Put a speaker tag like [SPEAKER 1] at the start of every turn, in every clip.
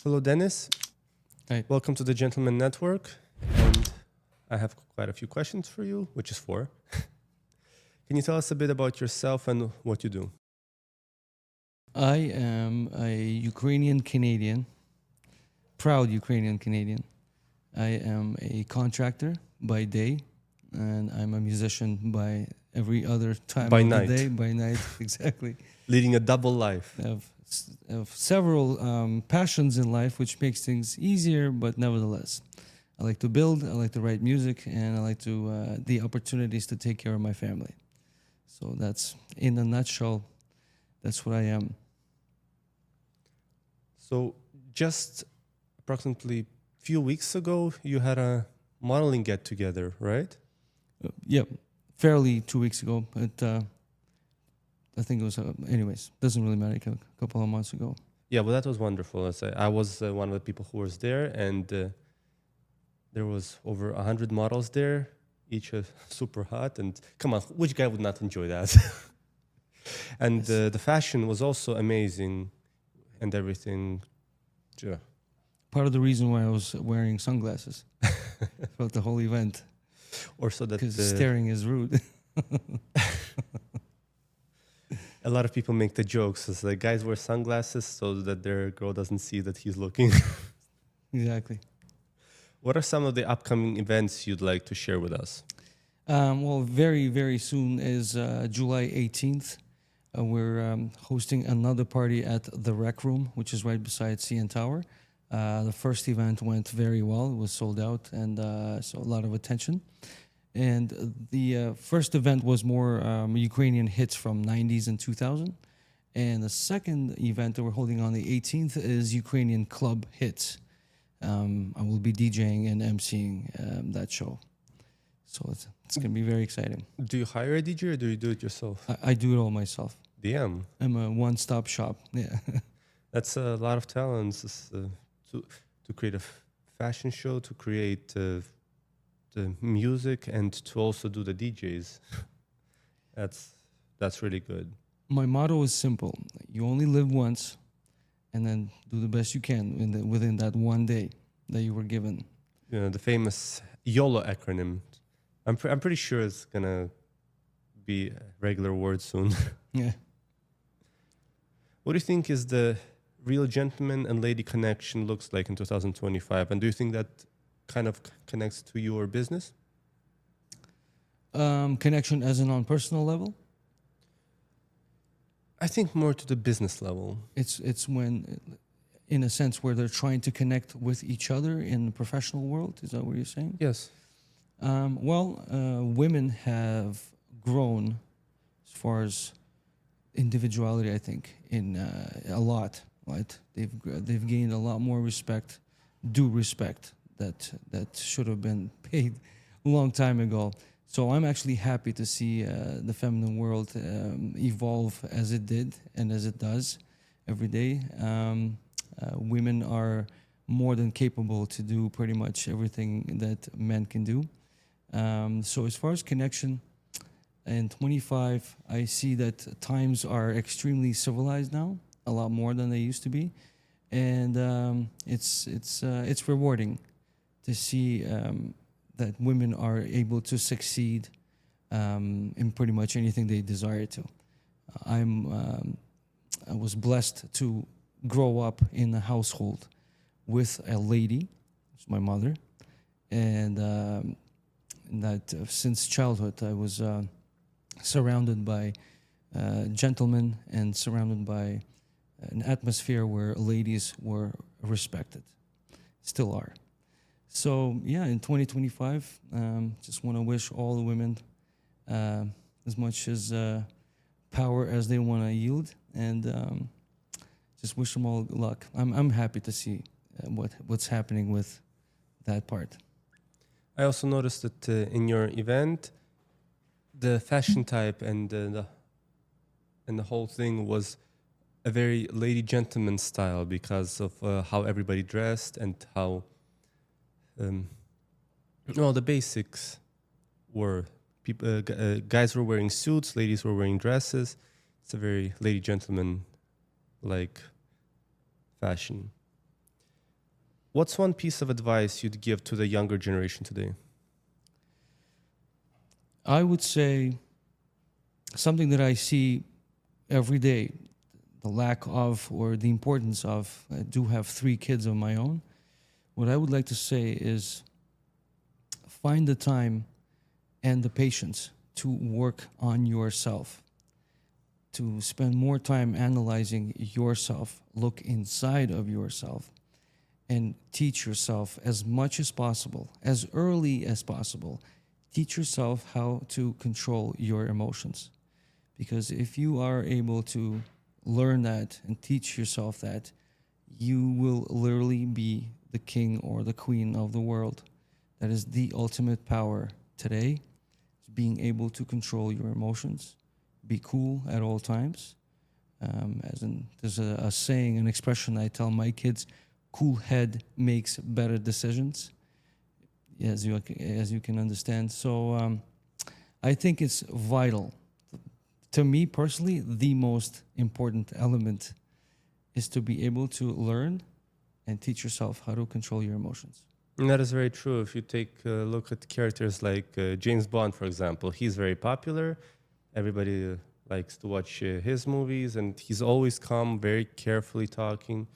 [SPEAKER 1] Hello, Dennis.
[SPEAKER 2] Hi.
[SPEAKER 1] Welcome to the Gentleman Network. And I have quite a few questions for you, which is four. Can you tell us a bit about yourself and what you do?
[SPEAKER 2] I am a Ukrainian Canadian, proud Ukrainian Canadian. I am a contractor by day, and I'm a musician by every other time
[SPEAKER 1] By
[SPEAKER 2] of
[SPEAKER 1] night.
[SPEAKER 2] the day. By night, exactly.
[SPEAKER 1] Leading a double life.
[SPEAKER 2] I have several passions in life, which makes things easier, but nevertheless, I like to build, I like to write music, and I like to the opportunities to take care of my family. So that's, in a nutshell, that's what I am.
[SPEAKER 1] So just approximately a few weeks ago, you had a modeling get-together, right?
[SPEAKER 2] Yep, fairly 2 weeks ago, but I think it was, anyways, doesn't really matter, a couple of months ago.
[SPEAKER 1] Yeah, well, that was wonderful. I was one of the people who was there, and there was over 100 models there, each super hot. And come on, which guy would not enjoy that? And
[SPEAKER 2] Yes.
[SPEAKER 1] the fashion was also amazing and everything. Yeah.
[SPEAKER 2] Part of the reason why I was wearing sunglasses throughout the whole event,
[SPEAKER 1] Or so that
[SPEAKER 2] because staring is rude.
[SPEAKER 1] a lot of people make the jokes as like guys wear sunglasses so that their girl doesn't see that he's looking.
[SPEAKER 2] Exactly.
[SPEAKER 1] What are some of the upcoming events you'd like to share with us?
[SPEAKER 2] Well, very, very soon is July 18th. We're hosting another party at the Rec Room, which is right beside CN Tower. The first event went very well. It was sold out and so a lot of attention. And the first event was more Ukrainian hits from 90s and 2000. And the second event that we're holding on the 18th is Ukrainian club hits. I will be DJing and emceeing that show. So it's going to be very exciting.
[SPEAKER 1] Do you hire a DJ or do you do it yourself?
[SPEAKER 2] I do it all myself.
[SPEAKER 1] DM.
[SPEAKER 2] I'm a one-stop shop. Yeah.
[SPEAKER 1] That's a lot of talents to create a fashion show, to create the music, and to also do the DJs. That's really good.
[SPEAKER 2] My motto is simple: you only live once, and then do the best you can within that one day that you were given.
[SPEAKER 1] You know, the famous YOLO acronym. I'm pretty sure it's gonna be a regular word soon.
[SPEAKER 2] Yeah.
[SPEAKER 1] What do you think is the real gentleman and lady connection looks like in 2025? And do you think that kind of connects to your business?
[SPEAKER 2] Connection as in on personal level.
[SPEAKER 1] I think more to the business level.
[SPEAKER 2] It's when, in a sense, where they're trying to connect with each other in the professional world. Is that what you're saying?
[SPEAKER 1] Yes.
[SPEAKER 2] Women have grown as far as individuality, I think, in a lot. Right? They've gained a lot more respect, due respect that should have been paid a long time ago. So I'm actually happy to see the feminine world evolve as it did and as it does every day. Women are more than capable to do pretty much everything that men can do. So as far as connection, in 25, I see that times are extremely civilized now, a lot more than they used to be, and it's rewarding to see that women are able to succeed in pretty much anything they desire to. I was blessed to grow up in a household with a lady, it's my mother, and that since childhood I was surrounded by gentlemen and surrounded by an atmosphere where ladies were respected, still are. So yeah, in 2025, just want to wish all the women as much as power as they want to yield, and just wish them all good luck. I'm happy to see what's happening with that part.
[SPEAKER 1] I also noticed that in your event, the fashion type and the whole thing was a very lady gentleman style because of how everybody dressed and how well the basics were. People, guys were wearing suits, ladies were wearing dresses. It's a very lady gentleman like fashion. what's one piece of advice you'd give to the younger generation today?
[SPEAKER 2] I would say something that I see every day, the lack of or the importance of. I do have 3 kids of my own. What I would like to say is find the time and the patience to work on yourself, to spend more time analyzing yourself, look inside of yourself, and teach yourself as much as possible, as early as possible. Teach yourself how to control your emotions. Because if you are able to learn that and teach yourself that, you will literally be the king or the queen of the world. That is the ultimate power today, being able to control your emotions, be cool at all times. There's a saying, an expression I tell my kids: cool head makes better decisions, as you can understand. So I think it's vital. To me personally, the most important element is to be able to learn and teach yourself how to control your emotions.
[SPEAKER 1] And that is very true. If you take a look at characters like James Bond, for example, he's very popular. Everybody likes to watch his movies, and he's always calm, very carefully talking.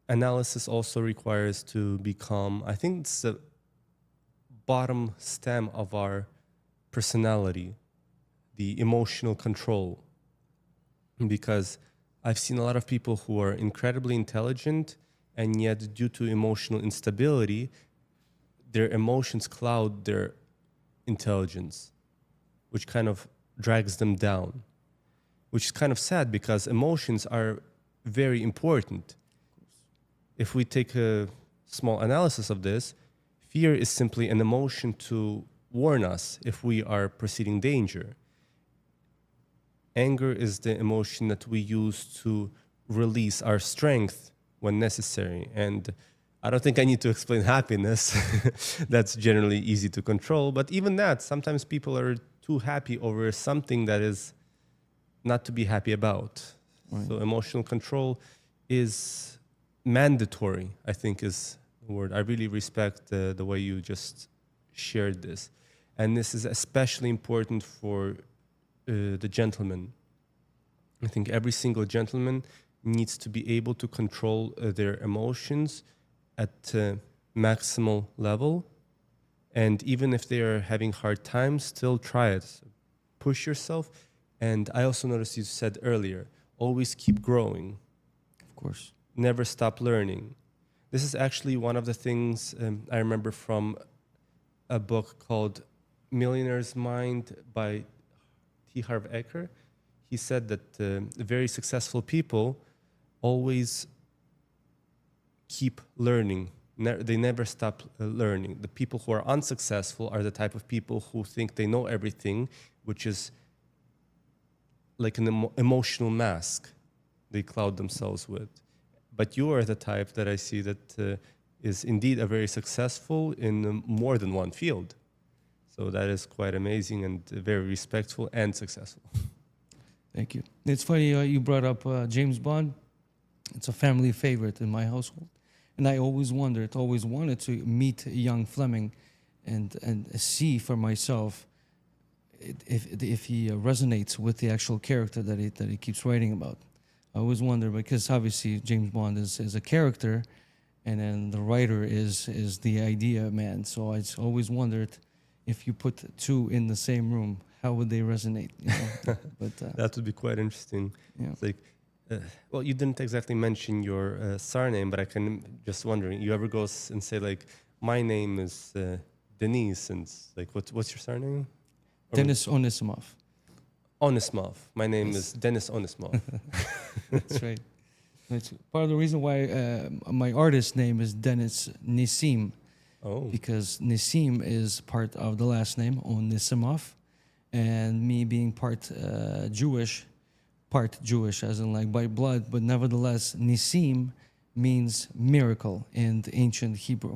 [SPEAKER 1] Analysis also requires to be calm. I think it's the bottom stem of our personality, the emotional control. Because I've seen a lot of people who are incredibly intelligent, and yet due to emotional instability, their emotions cloud their intelligence, which kind of drags them down, which is kind of sad because emotions are very important. If we take a small analysis of this, fear is simply an emotion to warn us if we are preceding danger. Anger is the emotion that we use to release our strength when necessary. And I don't think I need to explain happiness. That's generally easy to control. But even that, sometimes people are too happy over something that is not to be happy about. Right. So emotional control is mandatory, I think is the word. I really respect the way you just shared this. And this is especially important for the gentleman. I think every single gentleman needs to be able to control their emotions at maximal level. And even if they are having hard times, still try it. So push yourself. And I also noticed you said earlier, always keep growing.
[SPEAKER 2] Of course.
[SPEAKER 1] Never stop learning. This is actually one of the things I remember from a book called Millionaire's Mind by T. Harv Eker. He said that very successful people always keep learning. They never stop learning. The people who are unsuccessful are the type of people who think they know everything, which is like an emotional mask they cloud themselves with. But you are the type that I see that is indeed a very successful in more than one field. So that is quite amazing and very respectful and successful.
[SPEAKER 2] Thank you. It's funny you brought up James Bond. It's a family favorite in my household. And I always wanted to meet young Fleming and see for myself if he resonates with the actual character that he keeps writing about. I always wonder, because obviously James Bond is a character, and then the writer is the idea man. So I always wondered, if you put 2 in the same room, how would they resonate? You know? But
[SPEAKER 1] that would be quite interesting. Yeah. It's like, well, you didn't exactly mention your surname, but I can just wondering, you ever go and say like, my name is Denise, and like, what's your surname?
[SPEAKER 2] Dennis Onisimov.
[SPEAKER 1] Onisimov. My name is Dennis Onisimov.
[SPEAKER 2] That's right. That's part of the reason why my artist name is Dennis Nisim.
[SPEAKER 1] Oh.
[SPEAKER 2] Because Nisim is part of the last name, Onisimov, and me being part Jewish as in like by blood, but nevertheless, Nisim means miracle in the ancient Hebrew.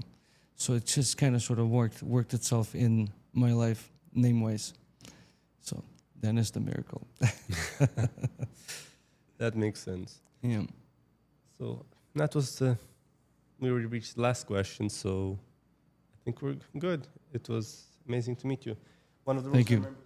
[SPEAKER 2] So it just kind of sort of worked itself in my life name-wise. So Dennis the miracle.
[SPEAKER 1] That makes sense.
[SPEAKER 2] Yeah.
[SPEAKER 1] So that was we already reached the last question, so I think we're good. It was amazing to meet you. One of the rules
[SPEAKER 2] Thank
[SPEAKER 1] I
[SPEAKER 2] you.
[SPEAKER 1] remember